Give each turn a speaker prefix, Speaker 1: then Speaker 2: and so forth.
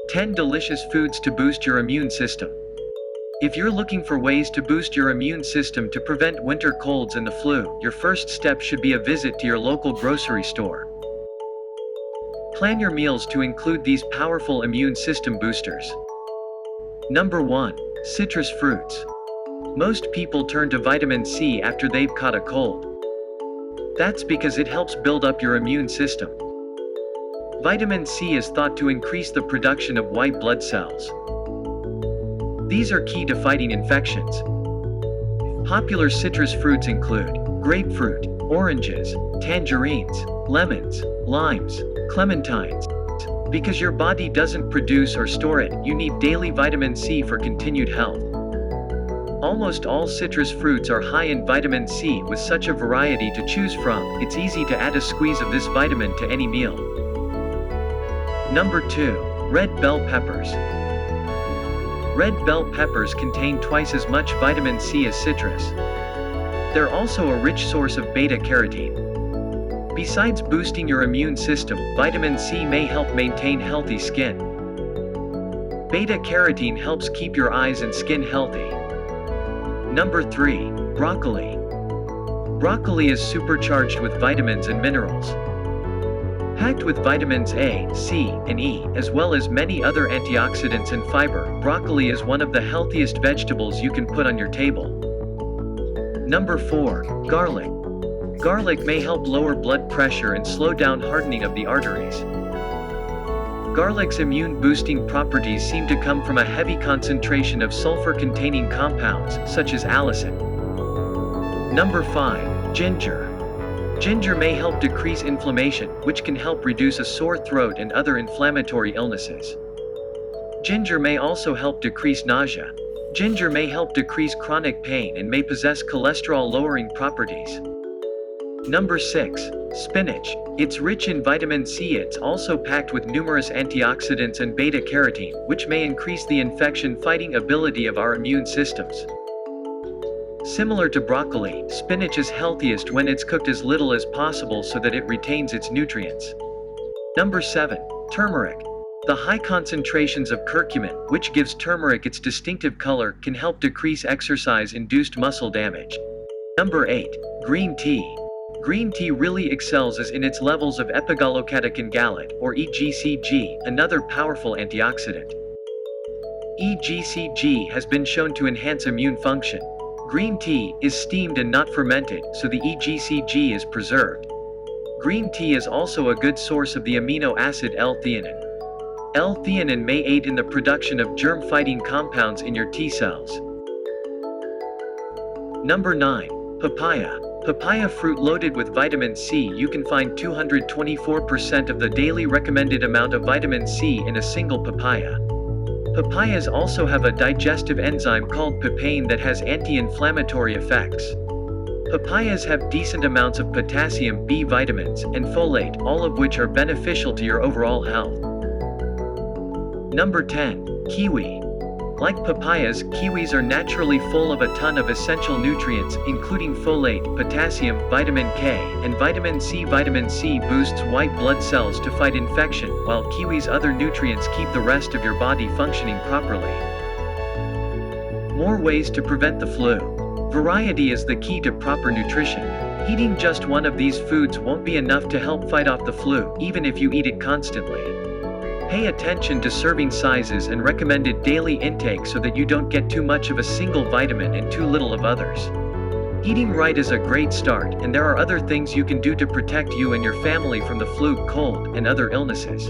Speaker 1: 10 delicious foods to boost your immune system. If you're looking for ways to boost your immune system to prevent winter colds and the flu, your first step should be a visit to your local grocery store. Plan your meals to include these powerful immune system boosters. Number 1. Citrus fruits. Most people turn to vitamin C after they've caught a cold. That's because it helps build up your immune system. Vitamin C is thought to increase the production of white blood cells. These are key to fighting infections. Popular citrus fruits include grapefruit, oranges, tangerines, lemons, limes, clementines. Because your body doesn't produce or store it, you need daily vitamin C for continued health. Almost all citrus fruits are high in vitamin C. With such a variety to choose from, it's easy to add a squeeze of this vitamin to any meal. Number 2. Red bell peppers. Red bell peppers contain twice as much vitamin C as citrus. They're also a rich source of beta-carotene. Besides boosting your immune system, vitamin C may help maintain healthy skin. Beta-carotene helps keep your eyes and skin healthy. Number 3. Broccoli. Broccoli is supercharged with vitamins and minerals. Packed with vitamins A, C, and E, as well as many other antioxidants and fiber, broccoli is one of the healthiest vegetables you can put on your table. Number 4. Garlic. Garlic may help lower blood pressure and slow down hardening of the arteries. Garlic's immune-boosting properties seem to come from a heavy concentration of sulfur-containing compounds, such as allicin. Number 5. Ginger. Ginger may help decrease inflammation, which can help reduce a sore throat and other inflammatory illnesses. Ginger may also help decrease nausea. Ginger may help decrease chronic pain and may possess cholesterol-lowering properties. Number 6. Spinach. It's rich in vitamin C. It's also packed with numerous antioxidants and beta-carotene, which may increase the infection-fighting ability of our immune systems. Similar to broccoli, spinach is healthiest when it's cooked as little as possible so that it retains its nutrients. Number 7. Turmeric. The high concentrations of curcumin, which gives turmeric its distinctive color, can help decrease exercise-induced muscle damage. Number 8. Green tea. Green tea really excels in its levels of epigallocatechin gallate, or EGCG, another powerful antioxidant. EGCG has been shown to enhance immune function. Green tea is steamed and not fermented, so the EGCG is preserved. Green tea is also a good source of the amino acid L-theanine. L-theanine may aid in the production of germ-fighting compounds in your T cells. Number 9. Papaya. Papaya fruit loaded with vitamin C. You can find 224% of the daily recommended amount of vitamin C in a single papaya. Papayas also have a digestive enzyme called papain that has anti-inflammatory effects. Papayas have decent amounts of potassium, B vitamins, and folate, all of which are beneficial to your overall health. Number 10. Kiwi. Like papayas, kiwis are naturally full of a ton of essential nutrients, including folate, potassium, vitamin K, and vitamin C. Vitamin C boosts white blood cells to fight infection, while kiwis' other nutrients keep the rest of your body functioning properly. More ways to prevent the flu. Variety is the key to proper nutrition. Eating just one of these foods won't be enough to help fight off the flu, even if you eat it constantly. Pay attention to serving sizes and recommended daily intake so that you don't get too much of a single vitamin and too little of others. Eating right is a great start, and there are other things you can do to protect you and your family from the flu, cold, and other illnesses.